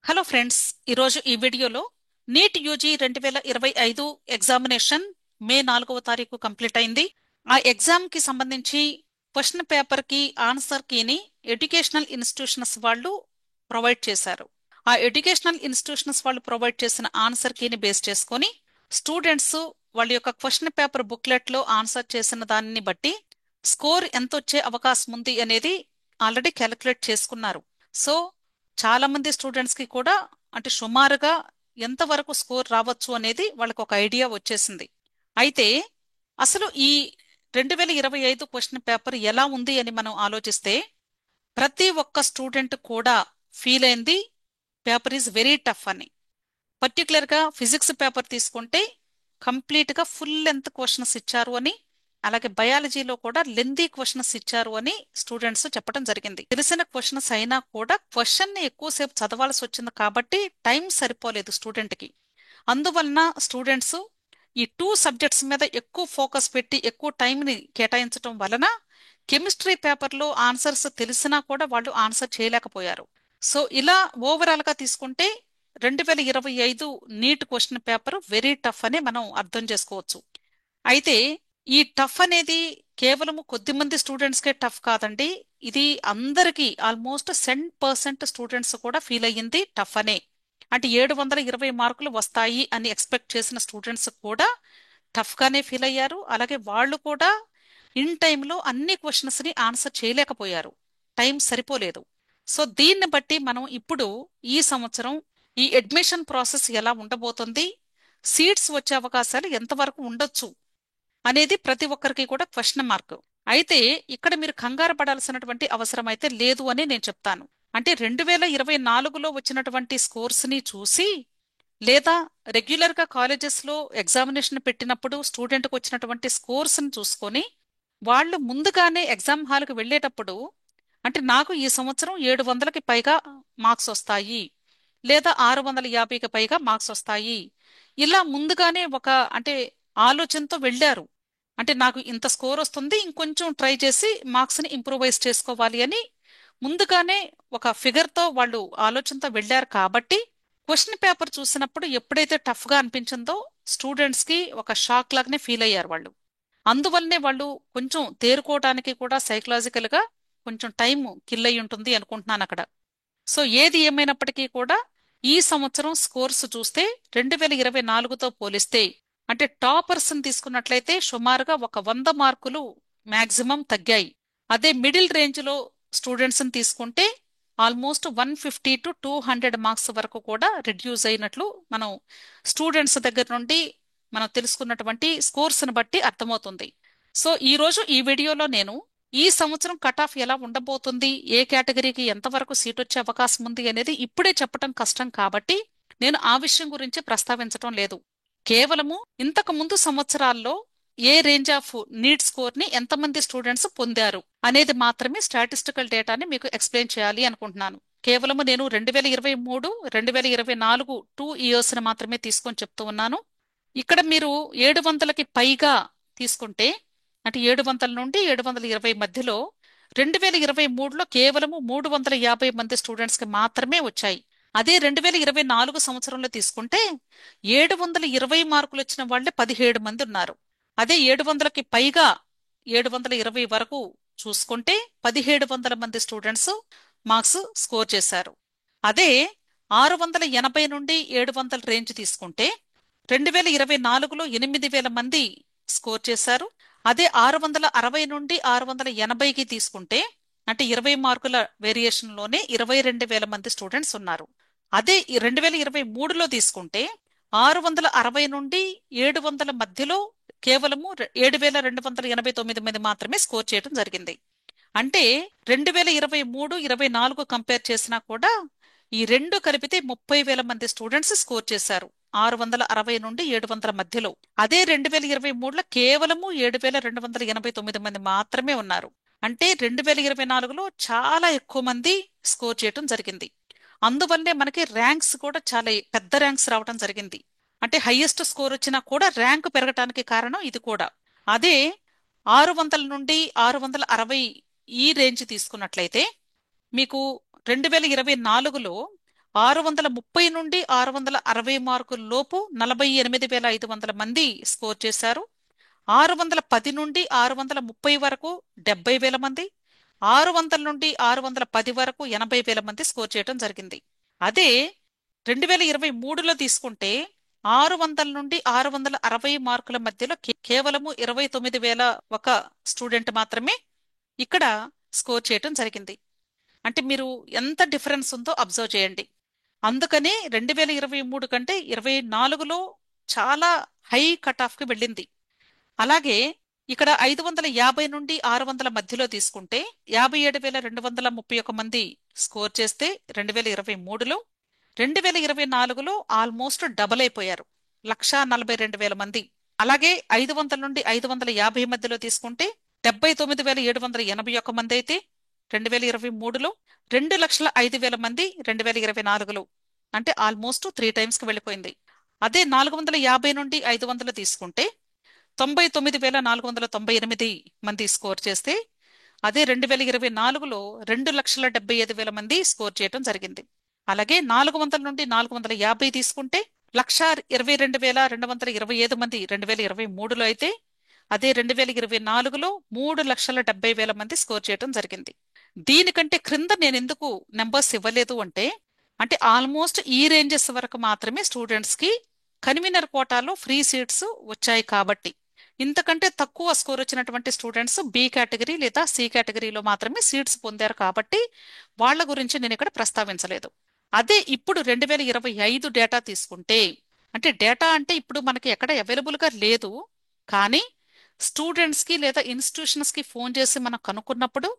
Hello friends, ఈరోజు ఈ వీడియోలో నీట్ యూజీ 2025 ఎగ్జామినేషన్ మే 4వ తారీఖు కంప్లీట్ అయింది. ఆ ఎగ్జామ్ కి సంబంధించి క్వశ్చన్ పేపర్ కి ఆన్సర్ కీని ఎడ్యుకేషనల్ ఇన్స్టిట్యూషన్స్ వాళ్ళు ప్రొవైడ్ చేశారు. ఆ ఎడ్యుకేషనల్ ఇన్స్టిట్యూషన్స్ వాళ్ళు ప్రొవైడ్ చేసిన ఆన్సర్ కీని బేస్ చేసుకొని స్టూడెంట్స్ వాళ్ళ యొక్క క్వశ్చన్ పేపర్ బుక్లెట్ లో ఆన్సర్ చేసిన దానిని బట్టి స్కోర్ ఎంత వచ్చే అవకాశం ఉంది అనేది ఆల్రెడీ క్యాలిక్యులేట్ చేసుకున్నారు. సో చాలా మంది స్టూడెంట్స్ కి కూడా అంటే సుమారుగా ఎంతవరకు స్కోర్ రావచ్చు అనేది వాళ్ళకి ఒక ఐడియా వచ్చేసింది. అయితే అసలు ఈ 2025 క్వశ్చన్ పేపర్ ఎలా ఉంది అని మనం ఆలోచిస్తే ప్రతి ఒక్క స్టూడెంట్ కూడా ఫీల్ అయింది పేపర్ ఈజ్ వెరీ టఫ్ అని. పర్టికులర్ గా ఫిజిక్స్ పేపర్ తీసుకుంటే కంప్లీట్ గా ఫుల్ లెంత్ క్వశ్చన్స్ ఇచ్చారు అని, అలాగే బయాలజీలో కూడా లెంతీ క్వశ్చన్స్ ఇచ్చారు అని స్టూడెంట్స్ చెప్పడం జరిగింది. తెలిసిన క్వశ్చన్స్ అయినా కూడా క్వశ్చన్ ని ఎక్కువసేపు చదవాల్సి వచ్చింది కాబట్టి టైం సరిపోలేదు స్టూడెంట్ కి. అందువలన స్టూడెంట్స్ ఈ టూ సబ్జెక్ట్స్ మీద ఎక్కువ ఫోకస్ పెట్టి ఎక్కువ టైం ని కేటాయించడం వలన కెమిస్ట్రీ పేపర్లో ఆన్సర్స్ తెలిసినా కూడా వాళ్ళు ఆన్సర్ చేయలేకపోయారు. సో ఇలా ఓవరాల్ గా తీసుకుంటే 2025 NEET question paper very tough అని మనం అర్థం చేసుకోవచ్చు. అయితే ఈ టఫ్ అనేది కేవలం కొద్ది మంది స్టూడెంట్స్ కే టఫ్ కాదండి. ఇది అందరికీ ఆల్మోస్ట్ 100% స్టూడెంట్స్ కూడా ఫీల్ అయ్యింది టఫ్ అనే. అంటే 720 మార్కులు వస్తాయి అని ఎక్స్పెక్ట్ చేసిన స్టూడెంట్స్ కూడా టఫ్ గానే ఫీల్ అయ్యారు. అలాగే వాళ్ళు కూడా ఇన్ టైంలో అన్ని క్వశ్చన్స్ ని ఆన్సర్ చేయలేకపోయారు, టైం సరిపోలేదు. సో దీన్ని బట్టి మనం ఇప్పుడు ఈ సంవత్సరం ఈ అడ్మిషన్ ప్రాసెస్ ఎలా ఉండబోతుంది, సీట్స్ వచ్చే అవకాశాలు ఎంతవరకు ఉండొచ్చు అనేది ప్రతి ఒక్కరికి కూడా క్వశ్చన్ మార్క్. అయితే ఇక్కడ మీరు కంగారు పడాల్సినటువంటి అవసరం అయితే లేదు అని నేను చెప్తాను. అంటే 2024లో వచ్చినటువంటి స్కోర్స్ ని చూసి లేదా రెగ్యులర్ గా కాలేజెస్ లో ఎగ్జామినేషన్ పెట్టినప్పుడు స్టూడెంట్ కు వచ్చినటువంటి స్కోర్స్ ని చూసుకొని వాళ్ళు ముందుగానే ఎగ్జామ్ హాల్ కు వెళ్ళేటప్పుడు అంటే నాకు ఈ సంవత్సరం 700కి పైగా మార్క్స్ వస్తాయి లేదా 650కి పైగా మార్క్స్ వస్తాయి, ఇలా ముందుగానే ఒక అంటే ఆలోచనతో వెళ్ళారు. అంటే నాకు ఇంత స్కోర్ వస్తుంది, ఇంకొంచెం ట్రై చేసి మార్క్స్ ని ఇంప్రూవైజ్ చేసుకోవాలి అని ముందుగానే ఒక ఫిగర్ తో వాళ్ళు ఆలోచనతో వెళ్ళారు. కాబట్టి క్వశ్చన్ పేపర్ చూసినప్పుడు ఎప్పుడైతే టఫ్ గా అనిపించిందో స్టూడెంట్స్ కి ఒక షాక్ లాగానే ఫీల్ అయ్యారు వాళ్ళు. అందువల్లనే వాళ్ళు కొంచెం తేరుకోవడానికి కూడా సైకలాజికల్ గా కొంచెం టైం కిల్ అయి ఉంటుంది అనుకుంటున్నాను అక్కడ. సో ఏది ఏమైనప్పటికీ కూడా ఈ సంవత్సరం స్కోర్స్ చూస్తే 2024తో పోలిస్తే అంటే టాపర్స్ తీసుకున్నట్లయితే సుమారుగా ఒక 100 మార్కులు మాక్సిమం తగ్గాయి. అదే మిడిల్ రేంజ్ లో స్టూడెంట్స్ తీసుకుంటే ఆల్మోస్ట్ 150 టు 200 మార్క్స్ వరకు కూడా రిడ్యూస్ అయినట్లు మనం స్టూడెంట్స్ దగ్గర నుండి మనం తెలుసుకున్నటువంటి స్కోర్స్ ని బట్టి అర్థమవుతుంది. సో ఈ రోజు ఈ వీడియోలో నేను ఈ సంవత్సరం కట్ ఆఫ్ ఎలా ఉండబోతుంది, ఏ కేటగిరీకి ఎంతవరకు సీట్ వచ్చే అవకాశం ఉంది అనేది ఇప్పుడే చెప్పడం కష్టం కాబట్టి నేను ఆ విషయం గురించి ప్రస్తావించడం లేదు. కేవలము ఇంతకు ముందు సంవత్సరాల్లో ఏ రేంజ్ ఆఫ్ నీట్ స్కోర్ ని ఎంతమంది స్టూడెంట్స్ పొందారు అనేది మాత్రమే స్టాటిస్టికల్ డేటాని మీకు ఎక్స్ప్లెయిన్ చేయాలి అనుకుంటున్నాను. కేవలము నేను 2023 2024 2 ఇయర్స్ ని మాత్రమే తీసుకొని చెప్తూ ఉన్నాను. ఇక్కడ మీరు 700కి పైగా తీసుకుంటే అంటే 700 నుండి 720 మధ్యలో 2023లో కేవలము 350 మంది స్టూడెంట్స్ కి మాత్రమే వచ్చాయి. అదే 2024 సంవత్సరంలో తీసుకుంటే 720 మార్కులు వచ్చిన వాళ్ళే 17 మంది ఉన్నారు. అదే 700కి పైగా 720 వరకు చూసుకుంటే 1700 మంది స్టూడెంట్స్ మార్క్స్ స్కోర్ చేశారు. అదే 680 నుండి 700 రేంజ్ తీసుకుంటే 2024లో 8000 మంది స్కోర్ చేశారు. అదే 660 నుండి 680కి తీసుకుంటే అంటే 20 మార్కుల వేరియేషన్ లోనే 22,000 మంది స్టూడెంట్స్ ఉన్నారు. అదే 2023లో తీసుకుంటే 660 నుండి 700 మధ్యలో కేవలము 7,289 మంది మాత్రమే స్కోర్ చేయడం జరిగింది. అంటే 2023-24 కంపేర్ చేసినా కూడా ఈ రెండు కలిపితే 30,000 మంది స్టూడెంట్స్ స్కోర్ చేశారు 660 నుండి 700 మధ్యలో. అదే 2023లో కేవలము 7,289 మంది మాత్రమే ఉన్నారు. అంటే 2024లో చాలా ఎక్కువ మంది స్కోర్ చేయడం జరిగింది. అందువల్లే మనకి ర్యాంక్స్ కూడా చాలా పెద్ద ర్యాంక్స్ రావడం జరిగింది. అంటే హైయెస్ట్ స్కోర్ వచ్చినా కూడా ర్యాంక్ పెరగటానికి కారణం ఇది కూడా. అదే 600 నుండి 660 ఈ రేంజ్ తీసుకున్నట్లయితే మీకు 2024లో 630 నుండి 660 మార్కుల లోపు 48,500 మంది స్కోర్ చేశారు. 610 నుండి 630 వరకు 70,000 మంది, 600 నుండి 610 వరకు 80,000 మంది స్కోర్ చేయడం జరిగింది. అదే 2023లో తీసుకుంటే 600 నుండి 660 మార్కుల మధ్యలో కేవలము 29,000 ఒక స్టూడెంట్ మాత్రమే ఇక్కడ స్కోర్ చేయటం జరిగింది. అంటే మీరు ఎంత డిఫరెన్స్ ఉందో అబ్జర్వ్ చేయండి. అందుకనే 2023 కంటే 24లో చాలా హై కట్ ఆఫ్ కి వెళ్ళింది. అలాగే ఇక్కడ 550 నుండి 600 మధ్యలో తీసుకుంటే 57,231 మంది స్కోర్ చేస్తే 2023లో, 2024లో ఆల్మోస్ట్ డబల్ అయిపోయారు, 1,42,000 మంది. అలాగే 500 నుండి 550 మధ్యలో తీసుకుంటే 79,781 మంది అయితే 2023లో, 2,05,000 మంది 2024లో. అంటే ఆల్మోస్ట్ 3 టైమ్స్ కి వెళ్ళిపోయింది. అదే 450 నుండి 500 తీసుకుంటే 99,498 మంది స్కోర్ చేస్తే, అదే 2024లో 2,75,000 మంది స్కోర్ చేయడం జరిగింది. అలాగే 400 నుండి 450 తీసుకుంటే 1,22,227 మంది 2023లో అయితే, అదే 2024లో 3,70,000 మంది స్కోర్ చేయడం జరిగింది. దీనికంటే క్రింద నేను ఎందుకు నెంబర్స్ ఇవ్వలేదు అంటే ఆల్మోస్ట్ ఈ రేంజెస్ వరకు మాత్రమే స్టూడెంట్స్ కి కన్వీనర్ కోటాలో ఫ్రీ సీట్స్ వచ్చాయి కాబట్టి. ఇంతకంటే తక్కువ స్కోర్ వచ్చినటువంటి స్టూడెంట్స్ బి కేటగిరీ లేదా సి కేటగిరీలో మాత్రమే సీట్స్ పొందారు కాబట్టి వాళ్ళ గురించి నేను ఇక్కడ ప్రస్తావించలేదు. అదే ఇప్పుడు 2025 డేటా తీసుకుంటే, అంటే డేటా అంటే ఇప్పుడు మనకి ఎక్కడ అవైలబుల్ గా లేదు, కానీ స్టూడెంట్స్ కి లేదా ఇన్స్టిట్యూషన్స్ కి ఫోన్ చేసి మనం కనుక్కున్నప్పుడు,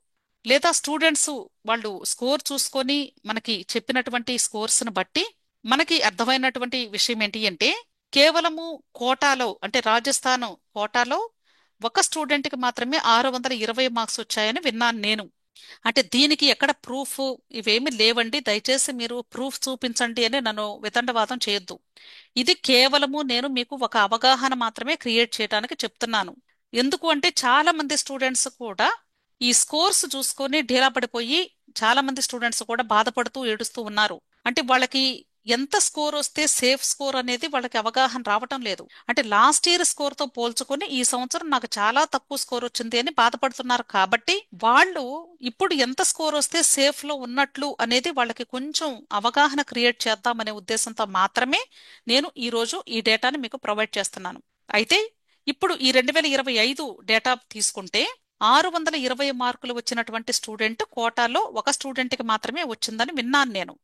లేదా స్టూడెంట్స్ వాళ్ళు స్కోర్ చూసుకొని మనకి చెప్పినటువంటి స్కోర్స్ ను బట్టి మనకి అర్థమైనటువంటి విషయం ఏంటి అంటే, కేవలము కోటాలో అంటే రాజస్థాన్ కోటాలో ఒక స్టూడెంట్ కి మాత్రమే 620 మార్క్స్ వచ్చాయని విన్నాను నేను. అంటే దీనికి ఎక్కడ ప్రూఫ్ ఇవేమి లేవండి, దయచేసి మీరు ప్రూఫ్ చూపించండి అని నన్ను వితండవాదం చేయొద్దు. ఇది కేవలము నేను మీకు ఒక అవగాహన మాత్రమే క్రియేట్ చేయడానికి చెప్తున్నాను. ఎందుకు అంటే చాలా మంది స్టూడెంట్స్ కూడా ఈ స్కోర్స్ చూసుకొని ఢీలా పడిపోయి చాలా మంది స్టూడెంట్స్ కూడా బాధపడుతూ ఏడుస్తూ ఉన్నారు. అంటే వాళ్ళకి ఎంత స్కోర్ వస్తే సేఫ్ స్కోర్ అనేది వాళ్ళకి అవగాహన రావటం లేదు. అంటే లాస్ట్ ఇయర్ స్కోర్ తో పోల్చుకొని ఈ సంవత్సరం నాకు చాలా తక్కువ స్కోర్ వచ్చింది అని బాధపడుతున్నారు. కాబట్టి వాళ్ళు ఇప్పుడు ఎంత స్కోర్ వస్తే సేఫ్ లో ఉన్నట్లు అనేది వాళ్ళకి కొంచెం అవగాహన క్రియేట్ చేద్దామనే ఉద్దేశంతో మాత్రమే నేను ఈ రోజు ఈ డేటాని మీకు ప్రొవైడ్ చేస్తున్నాను. అయితే ఇప్పుడు ఈ 2025 డేటా తీసుకుంటే 620 మార్కులు వచ్చినటువంటి స్టూడెంట్ కోటాలో ఒక స్టూడెంట్ కి మాత్రమే వచ్చిందని విన్నాను నేను.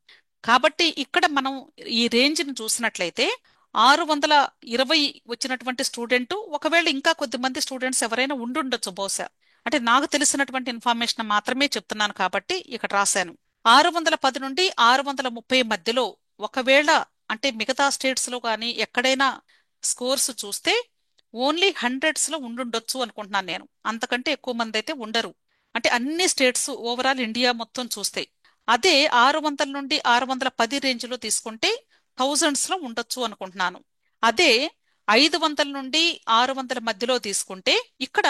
కాబట్టి ఇక్కడ మనం ఈ రేంజ్ ని చూసినట్లయితే 620 వచ్చినటువంటి స్టూడెంట్, ఒకవేళ ఇంకా కొద్దిమంది స్టూడెంట్స్ ఎవరైనా ఉండుండొచ్చు బహుశా. అంటే నాకు తెలిసినటువంటి ఇన్ఫర్మేషన్ మాత్రమే చెప్తున్నాను కాబట్టి ఇక్కడ రాశాను. 610 నుండి 630 మధ్యలో ఒకవేళ అంటే మిగతా స్టేట్స్ లో కానీ ఎక్కడైనా స్కోర్స్ చూస్తే ఓన్లీ హండ్రెడ్స్ లో ఉండుండొచ్చు అనుకుంటున్నాను నేను. అంతకంటే ఎక్కువ మంది అయితే ఉండరు, అంటే అన్ని స్టేట్స్ ఓవరాల్ ఇండియా మొత్తం చూస్తే. అదే 600 నుండి 610 రేంజ్ లో తీసుకుంటే థౌజండ్స్ లో ఉండొచ్చు అనుకుంటున్నాను. అదే 500 నుండి 600 మధ్యలో తీసుకుంటే ఇక్కడ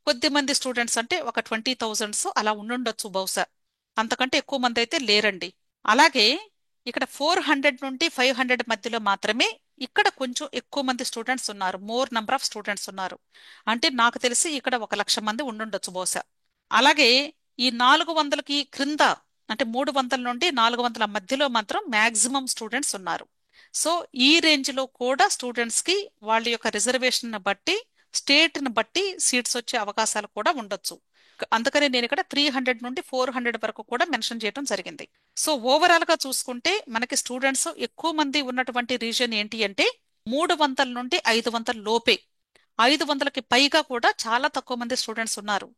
కొద్ది మంది స్టూడెంట్స్ అంటే ఒక 20,000 అలా ఉండుండొచ్చు బహుశా. అంతకంటే ఎక్కువ మంది అయితే లేరండి. అలాగే ఇక్కడ 400 నుండి 500 మధ్యలో మాత్రమే ఇక్కడ కొంచెం ఎక్కువ మంది స్టూడెంట్స్ ఉన్నారు, మోర్ నంబర్ ఆఫ్ స్టూడెంట్స్ ఉన్నారు. అంటే నాకు తెలిసి ఇక్కడ 1,00,000 మంది ఉండుండొచ్చు బహుశా. అలాగే ఈ 400కి క్రింద అంటే 300 నుండి 400 మధ్యలో మాత్రం మాక్సిమం స్టూడెంట్స్ ఉన్నారు. సో ఈ రేంజ్ లో కూడా స్టూడెంట్స్ కి వాళ్ళ యొక్క రిజర్వేషన్ బట్టి, స్టేట్ ని బట్టి సీట్స్ వచ్చే అవకాశాలు కూడా ఉండొచ్చు. అందుకని నేను ఇక్కడ 300 నుండి 400 వరకు కూడా మెన్షన్ చేయడం జరిగింది. సో ఓవరాల్ గా చూసుకుంటే మనకి స్టూడెంట్స్ ఎక్కువ మంది ఉన్నటువంటి రీజన్ ఏంటి అంటే 300 నుండి 500 లోపే, 500కి పైగా కూడా చాలా తక్కువ మంది స్టూడెంట్స్ ఉన్నారు.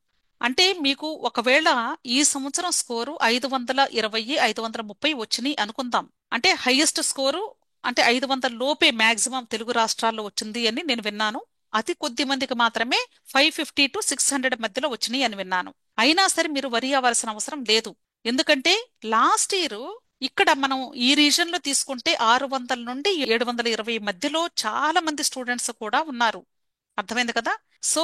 అంటే మీకు ఒకవేళ ఈ సంవత్సరం స్కోరు 520, 530 వచ్చినాయి అనుకుందాం. అంటే హైయెస్ట్ స్కోరు అంటే 500 లోపే మాక్సిమం తెలుగు రాష్ట్రాల్లో వచ్చింది అని నేను విన్నాను. అతి కొద్ది మందికి మాత్రమే 550 టు 600 మధ్యలో వచ్చినాయి అని విన్నాను. అయినా సరే మీరు వరి అవ్వాల్సిన అవసరం లేదు. ఎందుకంటే లాస్ట్ ఇయర్ ఇక్కడ మనం ఈ రీజన్ లో తీసుకుంటే 600 నుండి 720 మధ్యలో చాలా మంది స్టూడెంట్స్ కూడా ఉన్నారు. అర్థమైంది కదా. సో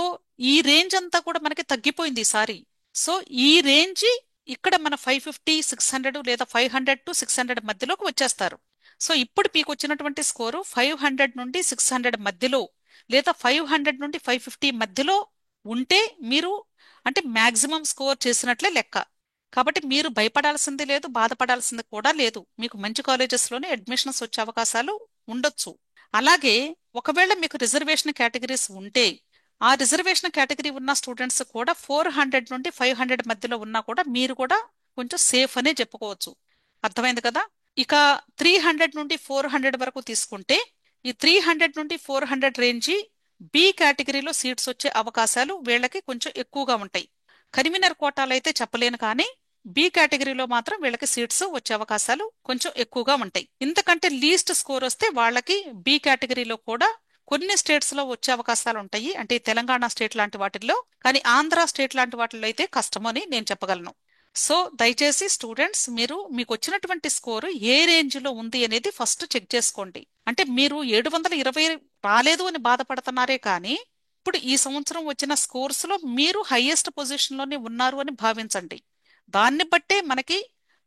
ఈ రేంజ్ అంతా కూడా మనకి తగ్గిపోయింది ఈసారి. సో ఈ రేంజ్ ఇక్కడ మన 550 600 లేదా 500 టు 600 మధ్యలోకి వచ్చేస్తారు. సో ఇప్పుడు మీకు వచ్చినటువంటి స్కోరు 500 నుండి 600 మధ్యలో లేదా 500 నుండి 550 మధ్యలో ఉంటే మీరు అంటే మాక్సిమం స్కోర్ చేసినట్లే లెక్క. కాబట్టి మీరు భయపడాల్సింది లేదు, బాధపడాల్సింది కూడా లేదు. మీకు మంచి కాలేజెస్లోనే అడ్మిషన్స్ వచ్చే అవకాశాలు ఉండొచ్చు. అలాగే ఒకవేళ మీకు రిజర్వేషన్ కేటగిరీస్ ఉంటే ఆ రిజర్వేషన్ కేటగిరీ ఉన్న స్టూడెంట్స్ కూడా 400 నుండి 500 మధ్యలో ఉన్నా కూడా మీరు కూడా కొంచెం సేఫ్ అనే చెప్పుకోవచ్చు. అర్థమైంది కదా? ఇక 300 నుండి 400 వరకు తీసుకుంటే ఈ 300 నుండి 400 రేంజి బి కేటగిరీలో సీట్స్ వచ్చే అవకాశాలు వీళ్ళకి కొంచెం ఎక్కువగా ఉంటాయి. కన్వీనర్ కోటాలు అయితే చెప్పలేను, కానీ బి కేటగిరీలో మాత్రం వీళ్ళకి సీట్స్ వచ్చే అవకాశాలు కొంచెం ఎక్కువగా ఉంటాయి. ఇంతకంటే లీస్ట్ స్కోర్ వస్తే వాళ్ళకి బి కేటగిరీలో కూడా కొన్ని స్టేట్స్ లో వచ్చే అవకాశాలు ఉంటాయి, అంటే తెలంగాణ స్టేట్ లాంటి వాటిల్లో. కానీ ఆంధ్ర స్టేట్ లాంటి వాటిల్లో అయితే కష్టమని నేను చెప్పగలను. సో దయచేసి స్టూడెంట్స్ మీరు మీకు వచ్చినటువంటి స్కోరు ఏ రేంజ్ లో ఉంది అనేది ఫస్ట్ చెక్ చేసుకోండి. అంటే మీరు 720 రాలేదు అని బాధపడుతున్నారే కానీ ఇప్పుడు ఈ సంవత్సరం వచ్చిన స్కోర్స్ లో మీరు హైయెస్ట్ పొజిషన్ లోనే ఉన్నారు అని భావించండి. దాన్ని బట్టే మనకి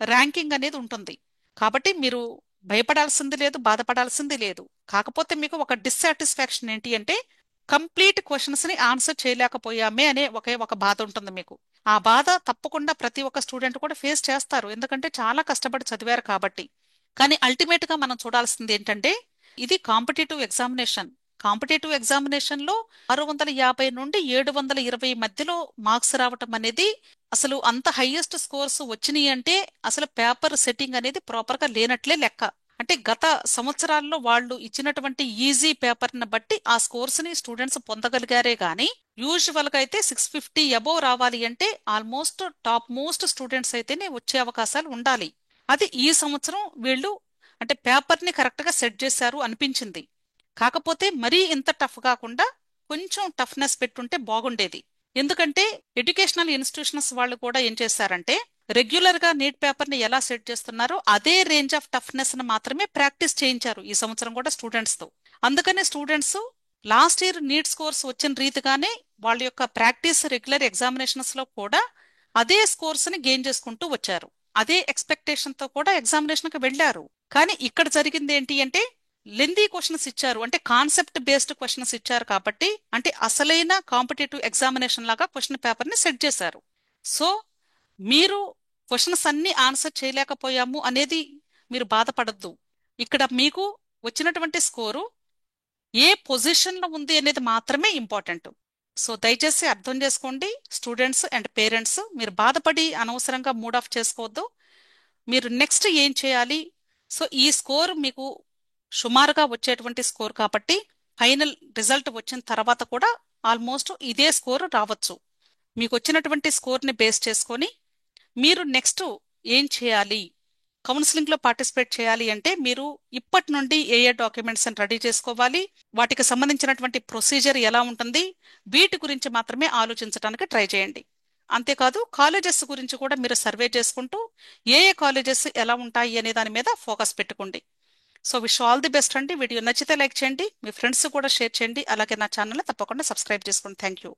ర్యాంకింగ్ అనేది ఉంటుంది. కాబట్టి మీరు భయపడాల్సింది లేదు, బాధపడాల్సింది లేదు. కాకపోతే మీకు ఒక డిస్సాటిస్ఫాక్షన్ ఏంటి అంటే కంప్లీట్ క్వశ్చన్స్ ని ఆన్సర్ చేయలేకపోయామే అనే ఒక బాధ ఉంటుంది మీకు. ఆ బాధ తప్పకుండా ప్రతి ఒక్క స్టూడెంట్ కూడా ఫేస్ చేస్తారు, ఎందుకంటే చాలా కష్టపడి చదివారు కాబట్టి. కానీ అల్టిమేట్ గా మనం చూడాల్సింది ఏంటంటే ఇది కాంపిటేటివ్ ఎగ్జామినేషన్. కాంపిటేటివ్ ఎగ్జామినేషన్ లో 650 నుండి 720 మధ్యలో మార్క్స్ రావటం అనేది అసలు అంత హైయెస్ట్ స్కోర్స్ వచ్చినాయి అంటే అసలు పేపర్ సెట్టింగ్ అనేది ప్రాపర్ గా లేనట్లే లెక్క. అంటే గత సంవత్సరాల్లో వాళ్ళు ఇచ్చినటువంటి ఈజీ పేపర్ ని బట్టి ఆ స్కోర్స్ ని స్టూడెంట్స్ పొందగలిగారే గానీ యూజువల్ గా అయితే 650 అబోవ్ రావాలి అంటే ఆల్మోస్ట్ టాప్ మోస్ట్ స్టూడెంట్స్ అయితేనే వచ్చే అవకాశాలు ఉండాలి. అది ఈ సంవత్సరం వీళ్ళు అంటే పేపర్ ని కరెక్ట్ గా సెట్ చేశారు అనిపించింది. కాకపోతే మరీ ఇంత టఫ్ కాకుండా కొంచెం టఫ్నెస్ పెట్టుంటే బాగుండేది. ఎందుకంటే ఎడ్యుకేషనల్ ఇన్స్టిట్యూషన్స్ వాళ్ళు కూడా ఏం చేశారంటే రెగ్యులర్ గా నీట్ పేపర్ ని ఎలా సెట్ చేస్తున్నారో అదే రేంజ్ ఆఫ్ టఫ్నెస్ ని మాత్రమే ప్రాక్టీస్ చేయించారు ఈ సంవత్సరం కూడా స్టూడెంట్స్ తో. అందుకనే students last year NEET scores వచ్చిన రీతిగానే వాళ్ళ యొక్క ప్రాక్టీస్ రెగ్యులర్ ఎగ్జామినేషన్స్ లో కూడా అదే స్కోర్స్ ని గెయిన్ చేసుకుంటూ వచ్చారు. అదే ఎక్స్పెక్టేషన్ తో కూడా ఎగ్జామినేషన్ కి వెళ్లారు. కానీ ఇక్కడ జరిగింది ఏంటి అంటే లెందీ క్వశ్చన్స్ ఇచ్చారు, అంటే కాన్సెప్ట్ బేస్డ్ క్వశ్చన్స్ ఇచ్చారు. కాబట్టి అంటే అసలైన కాంపిటేటివ్ ఎగ్జామినేషన్ లాగా క్వశ్చన్ పేపర్ ని సెట్ చేశారు. సో మీరు క్వశ్చన్స్ అన్ని ఆన్సర్ చేయలేకపోయాము అనేది మీరు బాధపడద్దు. ఇక్కడ మీకు వచ్చినటువంటి స్కోరు ఏ పొజిషన్ లో ఉంది అనేది మాత్రమే ఇంపార్టెంట్. సో దయచేసి అర్థం చేసుకోండి స్టూడెంట్స్ అండ్ పేరెంట్స్. మీరు బాధపడి అనవసరంగా మూడ్ ఆఫ్ చేసుకోవద్దు. మీరు నెక్స్ట్ ఏం చేయాలి? సో ఈ స్కోర్ మీకు సుమారుగా వచ్చేటువంటి స్కోర్ కాబట్టి ఫైనల్ రిజల్ట్ వచ్చిన తర్వాత కూడా ఆల్మోస్ట్ ఇదే స్కోర్ రావచ్చు. మీకు వచ్చినటువంటి స్కోర్ని బేస్ చేసుకొని మీరు నెక్స్ట్ ఏం చేయాలి? కౌన్సిలింగ్ లో పార్టిసిపేట్ చేయాలి అంటే మీరు ఇప్పటి నుండి ఏ డాక్యుమెంట్స్ రెడీ చేసుకోవాలి, వాటికి సంబంధించినటువంటి ప్రొసీజర్ ఎలా ఉంటుంది, వీటి గురించి మాత్రమే ఆలోచించడానికి ట్రై చేయండి. అంతేకాదు కాలేజెస్ గురించి కూడా మీరు సర్వే చేసుకుంటూ ఏ కాలేజెస్ ఎలా ఉంటాయి అనే దాని మీద ఫోకస్ పెట్టుకోండి. So wish all the best అండి. వీడియో నచ్చితే లైక్ చేయండి, మీ ఫ్రెండ్స్ కూడా షేర్ చేయండి. అలాగే నా ఛానల్ తప్పకుండా సబ్స్క్రైబ్ చేసుకోండి. Thank you.